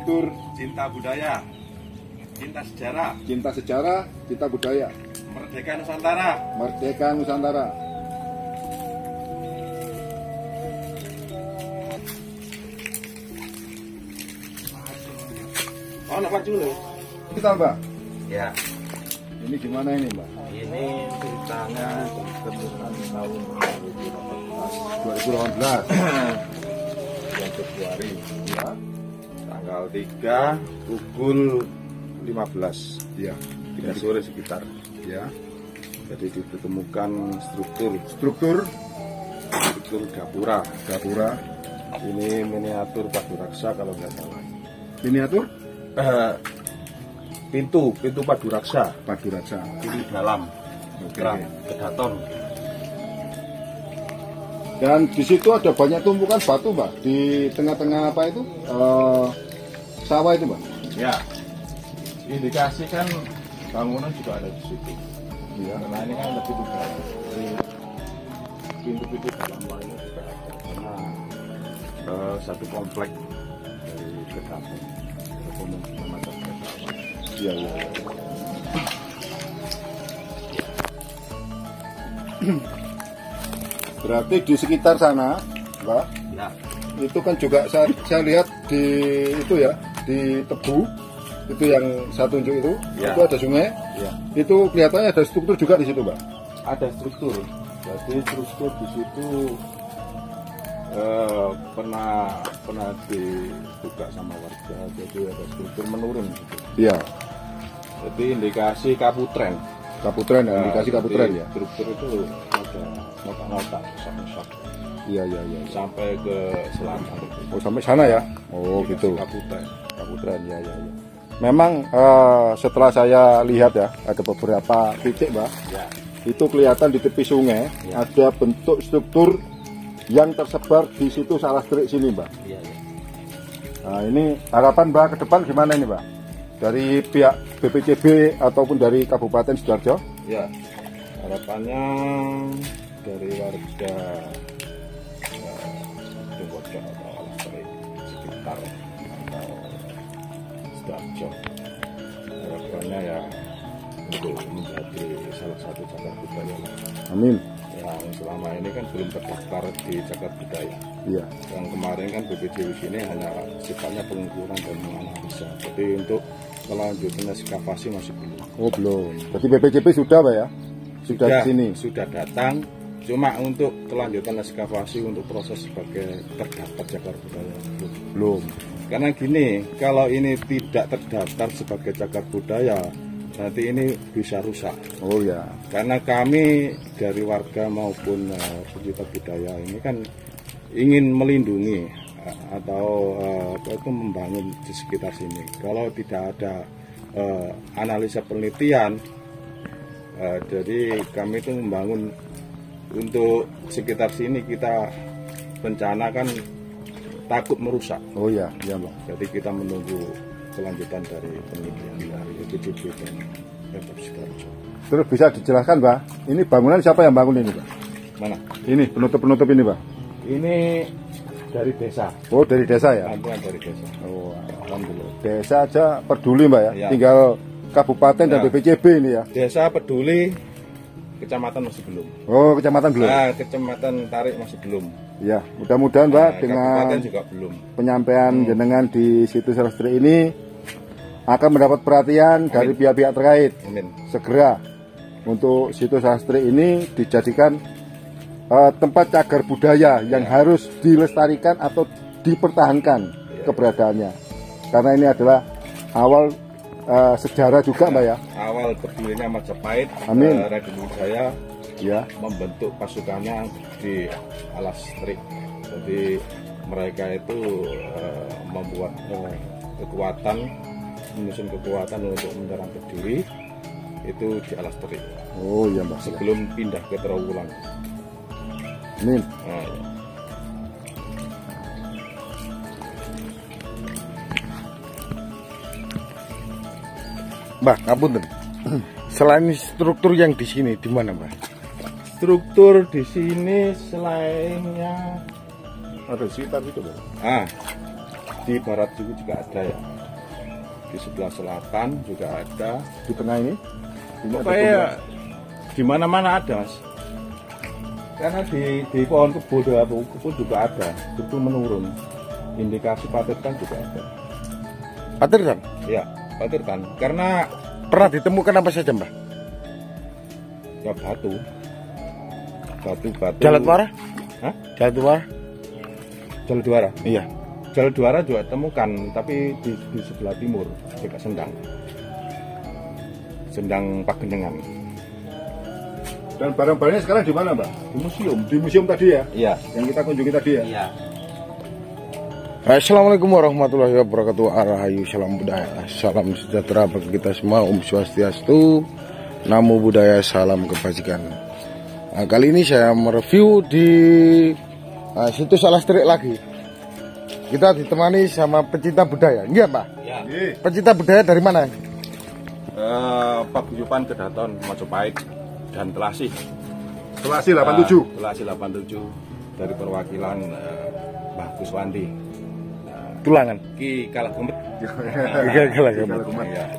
struktur cinta budaya, cinta sejarah, cinta budaya, merdeka Nusantara. merdeka Nusantara. Oh, nampak dulu. Kita Mbak, Ya, ini gimana ini Mbak? ini ceritanya ditemukan tahun 2018 bulan Februari, ya, tanggal 3 pukul 15, ya, 3 sore sekitar. ya. Jadi ditemukan struktur gapura. Ini miniatur Paduraksa kalau nggak salah. Miniatur Pintu Paduraksa. Paduraksa. Ini dalam, Oke. kedaton. Dan di situ ada banyak tumpukan batu Mbak, di tengah-tengah apa itu sawah itu Mbak. Ya, indikasi kan bangunan juga ada di situ. Iya. Karena ini kan lebih ke dalam. Jadi pintu-pintu dalam ini juga ada. Karena satu komplek dari kedaton. Semacam kedaton. Iya, iya. Berarti di sekitar sana, Mbak, Ya, itu kan juga saya lihat di itu ya, di tebu itu yang saya tunjuk itu, Ya. itu ada sungai. ya. Itu kelihatannya ada struktur juga di situ, Mbak. Ada struktur. Jadi struktur di situ pernah dibuka sama warga. Jadi ada struktur menurun. Gitu. Iya. Jadi indikasi kaputren. Kaputren, ya, indikasi Jadi kaputren ya. Struktur itu ada nota-nota, rusak-rusak Iya, iya, iya. sampai ke selatan. Oh, sampai sana ya. Oh, Indikasi gitu. Kaputren. Kaputren, ya, ya, ya. Memang setelah saya lihat ya, ada beberapa titik, Mbak. Ya. Itu kelihatan di tepi sungai Ya. ada bentuk struktur yang tersebar di situ Salastrik sini, Mbak. Iya, iya. Nah, ini harapan Mbak ke depan gimana ini, Mbak? Dari pihak BPCB ataupun dari Kabupaten Sidoarjo? Ya, harapannya dari warga Sidoarjo atau Alastrik sekitar atau Sidoarjo, harapannya ya untuk menjadi salah satu cagar budaya Amin. yang selama ini kan belum terdaftar di cagar budaya. Iya. Yang kemarin kan BPJB sini hanya sifatnya pengukuran dan menganalisa. Jadi untuk kelanjutan ekskavasi masih belum. Oh, belum. Berarti BPCB sudah, Mbak ya? Sudah di sini. Sudah datang. Cuma untuk kelanjutan ekskavasi untuk proses sebagai terdaftar cagar budaya belum. Belum. Karena gini, kalau ini tidak terdaftar sebagai cagar budaya, nanti ini bisa rusak. Oh ya. Karena kami dari warga maupun pecinta budaya ini kan ingin melindungi atau apa itu membangun di sekitar sini. Kalau tidak ada analisa penelitian, jadi kami itu membangun untuk sekitar sini kita rencanakan takut merusak. Oh ya, ya Mbak. Jadi kita menunggu kelanjutan dari penelitian dari BPJB dan Pemkab Sidoarjo. Terus bisa dijelaskan, Mbak? Ini bangunan siapa yang bangun ini, Mbak? Mana? Ini penutup-penutup ini, Mbak. Ini dari desa, Oh, dari desa ya? bantuan dari desa. Oh, Alhamdulillah. desa aja peduli, Mbak ya? Ya. Tinggal kabupaten dan Ya. BPCB ini ya? Desa peduli, kecamatan masih belum. Oh, kecamatan belum? Nah, kecamatan Tarik masih belum. Ya, mudah-mudahan Mbak Nah, dengan kabupaten juga belum. penyampaian jenengan di situs Salastrik ini akan mendapat perhatian dari pihak-pihak terkait. Amin. Segera untuk situs Salastrik ini dijadikan tempat cagar budaya yang harus dilestarikan atau dipertahankan keberadaannya. Karena ini adalah awal sejarah juga, Mbak ya. Awal berdirinya Majapahit, Amin. Raden Wijaya Ya, membentuk pasukannya di Alastrik. Jadi mereka itu membuat kekuatan, menyusun kekuatan untuk menyerang Kediri itu di Alastrik oh iya Mbak. sebelum pindah ke Trawulan. Amin. Nah, ya. Mbak, ngapunten. Selain struktur yang di sini, di mana, Mbak? Struktur di sini selainnya Ada sekitar itu, Mbak. di barat juga ada ya. di sebelah selatan juga ada. Di tengah ini Pokoknya di mana-mana ada, Mas. Karena di pohon kebun juga ada, itu menurun. Indikasi patirtan juga ada. Patirtan? Ya, patirtan. Karena Pernah ditemukan apa saja, Mbah? ya batu. Jalat Wara? Hah? Jalat Wara? Jalan Duara. Iya. Jalan Duara juga temukan, tapi di sebelah timur, dekat Sendang Pagendengan. dan barang-barangnya sekarang di mana, Mbak? Di museum. Di museum tadi ya? Iya. Yang kita kunjungi tadi ya? Iya. Assalamualaikum warahmatullahi wabarakatuh. Rahayu, salam budaya, salam sejahtera bagi kita semua. Om Swastiastu, Namo Buddhaya, salam kebajikan. Nah, kali ini saya mereview di situs Alastrik lagi. Kita ditemani sama pecinta budaya, enggak Mbak? Ya. Pecinta budaya dari mana? Paguyuban Kedaton Majapahit dan Telasih. Selasih 87. Telasih 87 dari perwakilan Mbah Kuswandi. Tulangan. Ki Kalah Gumet.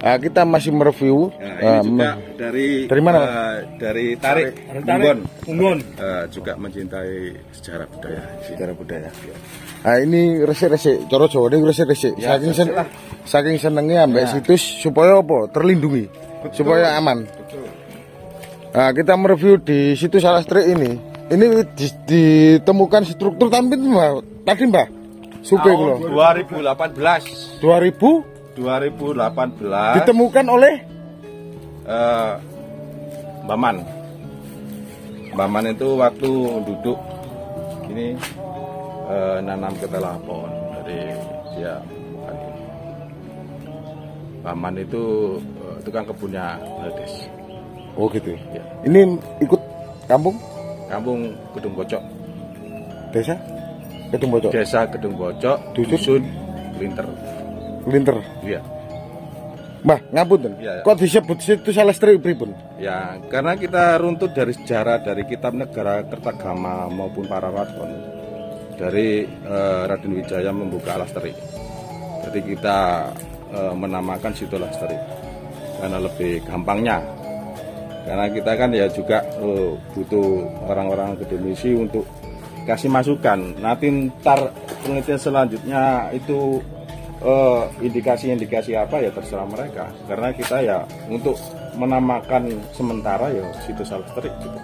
Nah, kita masih mereview. Ini juga dari mana? Dari Tarik Unggon. Juga mencintai sejarah budaya. Sejarah budaya. Nah, ini resik-resik, coro Jawa ini resik-resik. Ya, Saking senengnya ambek situs supaya apa? Terlindungi. Supaya aman. Betul. Nah, kita mereview di situs Alastrik ini. Ini ditemukan struktur tadi Mbak. Supe kula. 2018 ditemukan oleh Baman itu waktu duduk ini nanam ketela pohon. Jadi dia bukan ini. Baman itu tukang kebunnya Baldes. Oh gitu. Ya. Ini ikut kampung Gedung Bocok. desa Gedung Bocok. Desa Gedung Bocok, dusun Linter. Iya. Mbah, ngapunten. Ya. Kok disebut situs Alastrik pripun? Ya, karena kita runtut dari sejarah dari kitab negara Kertagama maupun para raton dari Raden Wijaya membuka Alastrik. Jadi kita menamakan situ Alastrik karena lebih gampangnya. Karena kita kan ya juga butuh orang-orang akademisi untuk kasih masukan. Nanti ntar penelitian selanjutnya itu indikasi-indikasi apa ya terserah mereka. Karena kita ya untuk menamakan sementara ya situs Alastrik gitu.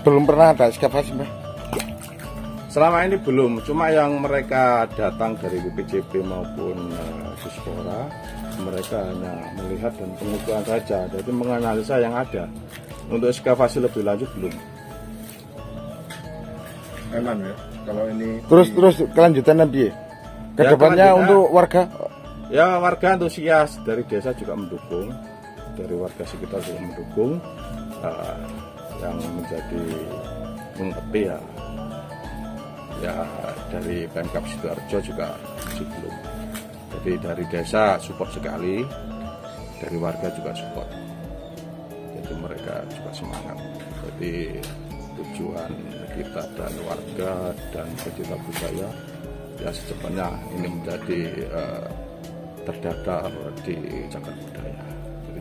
Belum pernah ada ekskavasi, Mbah. Selama ini belum, cuma yang mereka datang dari BPJP maupun Dispora, mereka hanya melihat dan pengukuran saja, jadi menganalisa yang ada. Untuk ekskavasi lebih lanjut belum. Eman ya, kalau ini. Terus kelanjutannya piye? Kedepannya untuk warga? Ya warga antusias dari desa juga mendukung, dari warga sekitar juga mendukung. Yang menjadi mengerti ya dari Pemkab Sidoarjo juga masih belum. Jadi dari desa support sekali, dari warga juga support. Jadi mereka juga semangat. Jadi tujuan kita dan warga dan pecinta budaya ya secepatnya ini menjadi terdaftar di cagar budaya. Jadi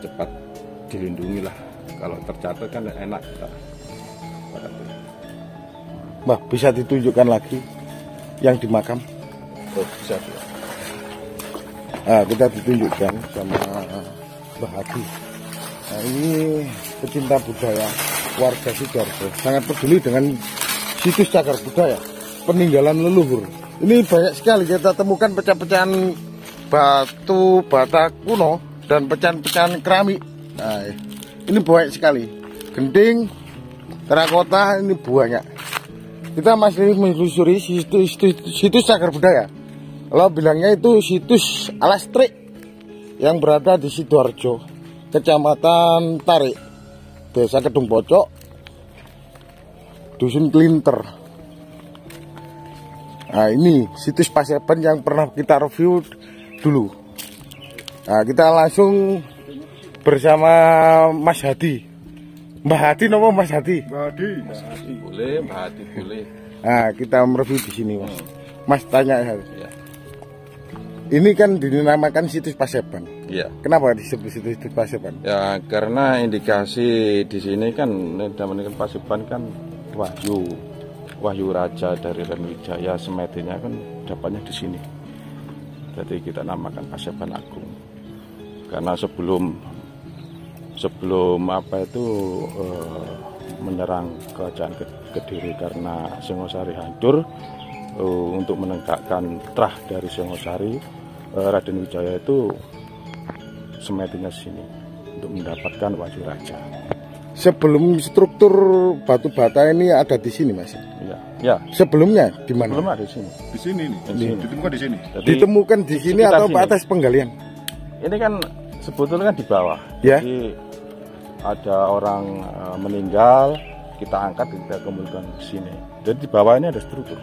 cepat dilindungi lah. Kalau tercatat kan enak kita. Mbah, bisa ditunjukkan lagi yang di makam? Oh, bisa ya. Nah, kita ditunjukkan sama Mbah Hadi. Nah, ini pecinta budaya warga Sidoarjo, sangat peduli dengan situs cagar budaya, peninggalan leluhur. Ini banyak sekali kita temukan pecahan-pecahan batu bata kuno dan pecahan-pecahan keramik. Nah, ini banyak sekali. Genting, terakota, ini banyak. Kita masih menelusuri situs cagar budaya. Kalau bilangnya itu situs Alastrik yang berada di Sidoarjo, Kecamatan Tarik, Desa Gedung Bocok, Dusun Klinter. Nah, ini situs Paseban yang pernah kita review dulu. Nah, kita langsung bersama Mas Hadi. Mbah Hadi nama Mas Hadi? Mbah Hadi boleh, Mbah Hadi boleh. Nah, kita mereview di sini, Mas. Mas tanya ya. Ini kan dinamakan situs Paseban. Iya. Kenapa disebut situs Paseban? Ya karena indikasi di sini kan namanya Paseban kan Wahyu Raja dari Radenwijaya semedinya kan dapatnya di sini. Jadi kita namakan Paseban Agung. Karena sebelum apa itu menyerang kerajaan Kediri karena Singosari hancur, untuk menegakkan trah dari Singosari, Radenwijaya itu semedinya sini untuk mendapatkan Wahyu Raja. Sebelum struktur batu bata ini ada di sini, Mas. Iya. Ya. Sebelumnya di mana? Belum ada di sini. Di sini nih. Di sini. Ditemukan di sini. Jadi, Ditemukan di sini atau sini. atas penggalian? Ini kan sebetulnya kan di bawah. Ya. Jadi ada orang meninggal, kita angkat, kita kemudian ke sini. Jadi di bawah ini ada struktur.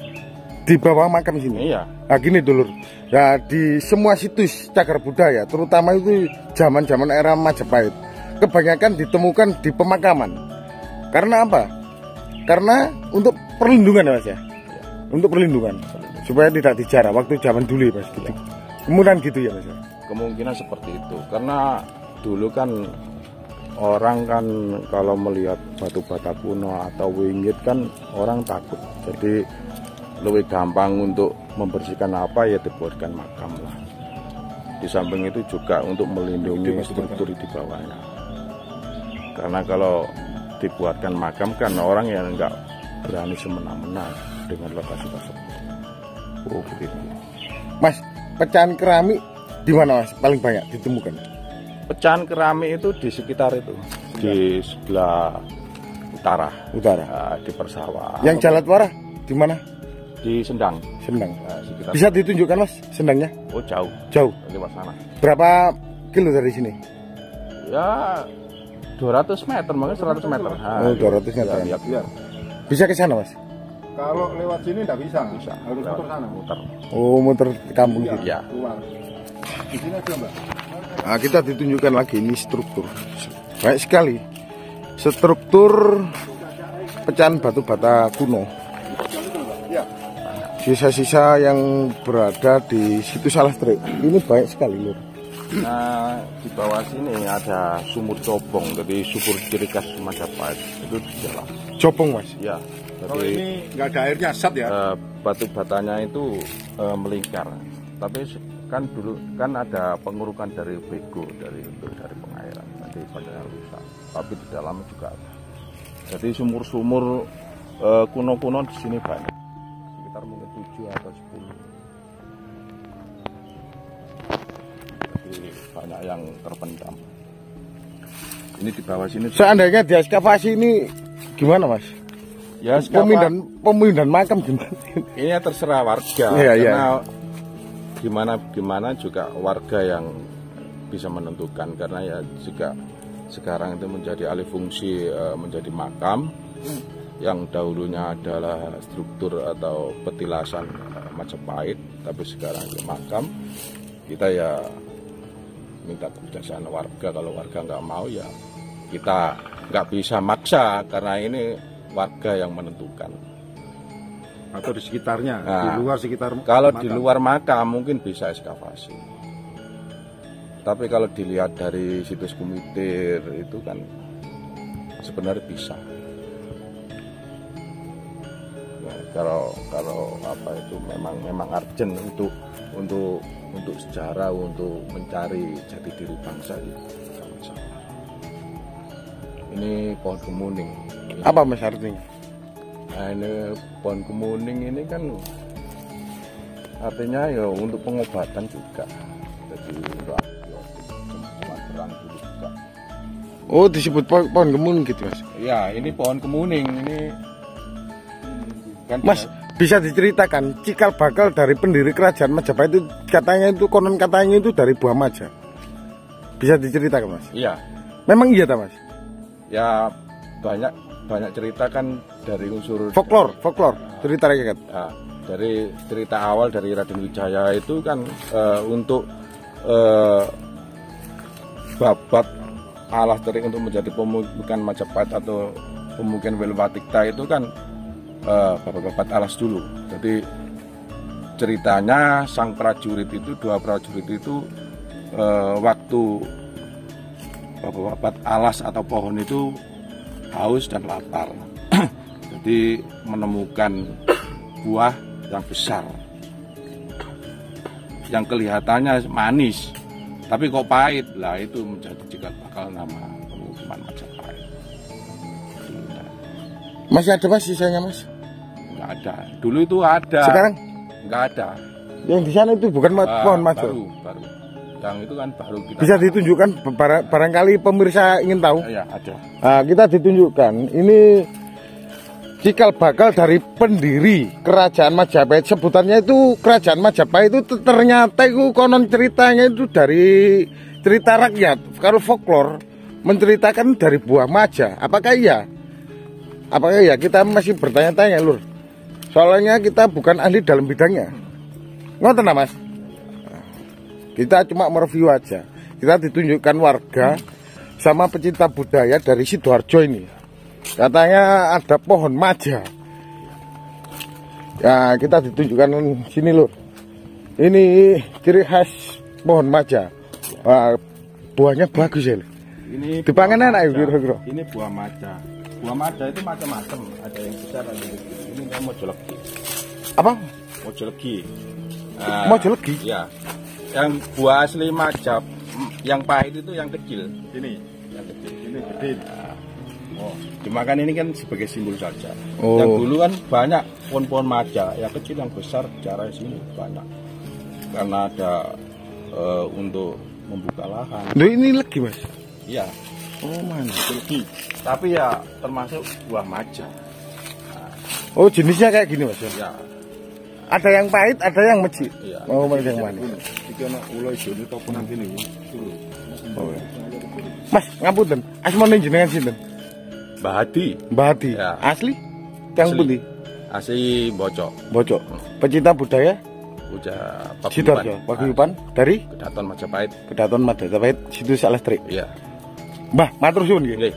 Di bawah makam sini. Iya. Nah gini dulur, ya di semua situs cagar budaya, terutama itu zaman-zaman era Majapahit, kebanyakan ditemukan di pemakaman. Karena apa? Karena untuk perlindungan ya Mas ya. Untuk perlindungan supaya tidak dijarah waktu zaman dulu ya Mas gitu. Kemudian gitu ya Mas ya. Kemungkinan seperti itu. Karena dulu kan orang kan kalau melihat batu bata kuno atau wingit kan orang takut. Jadi lebih gampang untuk membersihkan apa ya dibuatkan makam lah. Di samping itu juga untuk melindungi struktur di bawahnya. Karena kalau dibuatkan makam kan orang yang enggak berani semena-mena dengan lokasi tersebut. Oh begitu. Mas, pecahan keramik di mana Mas paling banyak ditemukan? Pecahan keramik itu di sekitar itu, di sebelah utara, di Persawa. Yang Jalatwara di mana? Di Sendang. Sekitar. Bisa ditunjukkan Mas sendangnya? Oh jauh. Jauh. Lewat sana. Berapa kilo dari sini? Ya 200 meter, mungkin 100 meter. Oh 200 meter. Ya. Bisa ke sana Mas? Kalau lewat sini tidak bisa. Harus Lewat muter sana. Muter. Oh muter ke kampung gitu. Ya. Keluar. Di sini aja Mbak. Nah, kita ditunjukkan lagi ini struktur. Baik sekali. Struktur pecahan batu bata kuno. Sisa-sisa yang berada di situs Salastri. Ini baik sekali lur. Nah, di bawah sini ada sumur cobong, jadi sumur ciri khas Majapahit itu di dalam. Cobong Mas. Ya. Kalau Jadi ini nggak ada airnya, sat ya? batu batanya itu melingkar. Tapi kan dulu kan ada pengurukan dari bego dari pengairan, nanti pada rusak. Tapi di dalam juga ada. Jadi sumur-sumur kuno-kuno di sini banyak. Sekitar mungkin 7 atau 10. Jadi banyak yang terpendam. Ini di bawah sini. Seandainya di ekskavasi ini gimana Mas? Ya, pemindahan makam gimana? Ini terserah warga. Iya. Karena gimana juga warga yang bisa menentukan, karena ya juga sekarang itu menjadi alih fungsi menjadi makam yang dahulunya adalah struktur atau petilasan Majapahit, tapi sekarang itu makam. Kita ya minta kebijaksanaan warga, kalau warga nggak mau ya kita nggak bisa maksa karena ini warga yang menentukan. Atau di sekitarnya, Nah, di luar sekitar. Kalau makam. di luar makam mungkin bisa ekskavasi. Tapi kalau dilihat dari situs Kumitir itu kan sebenarnya bisa. Ya, kalau apa itu memang urgent untuk sejarah, untuk mencari jati diri bangsa itu sama-sama. Ini pohon kemuning. Apa Mas artinya? Nah, ini pohon kemuning ini kan artinya ya untuk pengobatan juga. Jadi untuk antibiotik, perang dulu juga. Oh disebut pohon kemuning gitu Mas? Ya ini pohon kemuning ini kan Mas bisa diceritakan cikal bakal dari pendiri kerajaan Majapahit itu katanya itu konon katanya itu dari Buah Maja. Bisa diceritakan Mas? Iya. Memang iya tak Mas? Ya banyak cerita kan dari unsur Folklore cerita rakyat. Nah, dari cerita awal dari Radenwijaya itu kan untuk babat alas tering untuk menjadi pemukiman Majapahit atau pemukiman Welwatikta itu kan babat alas dulu. Jadi ceritanya sang prajurit itu, dua prajurit itu waktu babat alas atau pohon itu haus dan lapar. Jadi menemukan buah yang besar, yang kelihatannya manis, tapi kok pahit. Lah itu menjadi cikal bakal nama pemukiman Majapahit. Masih ada Mas sisanya Mas? Nggak ada. Dulu itu ada. Sekarang? Nggak ada. Yang di sana itu bukan pohon majo? Baru. Yang itu kan baru kita. Bisa ditunjukkan barangkali pemirsa ingin tahu? Ya, ada. Nah, kita ditunjukkan ini cikal bakal dari pendiri Kerajaan Majapahit. Sebutannya itu Kerajaan Majapahit itu ternyata itu konon ceritanya itu dari cerita rakyat. Kalau folklore menceritakan dari buah maja. Apakah iya? Apakah iya? Kita masih bertanya-tanya, Lur. Soalnya kita bukan ahli dalam bidangnya. Ngoten nah, Mas. Kita cuma mereview aja. Kita ditunjukkan warga sama pecinta budaya dari Sidoarjo ini. Katanya ada pohon maja. Ya, kita ditunjukkan sini, Lur. Ini ciri khas pohon maja. Buahnya bagus ya. Ini dipangan enak ya, kira-kira. Ini buah maja. Buah maja itu macam-macam. Ada yang besar, ada yang kecil. Ini kan mojoleggi. Apa? Mojoleggi. Mojoleggi? Ya. Yang buah asli maja, yang pahit itu yang kecil. Ini, yang kecil. Ini gede. Oh, dimakan ini kan sebagai simbol saja. Oh. Yang dulu kan banyak pohon-pohon maja, yang kecil, yang besar, cara sini banyak. Karena ada untuk membuka lahan. Loh, ini lagi Mas? Iya. Oh mantap. Tapi ya termasuk buah maja. Oh jenisnya kayak gini Mas? Ya. Ada yang pahit, ada yang mecik. Iya. Oh mana yang mana? Iki ana ulo ijo ini topo nanti nih. Oh, ya. Mas ngapunten, asmane jenengan sinten? Mbah Hadi. Mbah Hadi. Ya. Asli? Yang Asli. pundi? Asli Bocok. Bocok. Pecinta budaya? Udah Sidoarjo, Paguyuban dari Kedaton Majapahit. Kedaton Majapahit, situ Salestri. Iya. Mbah, matur suwun nggih. Nggih.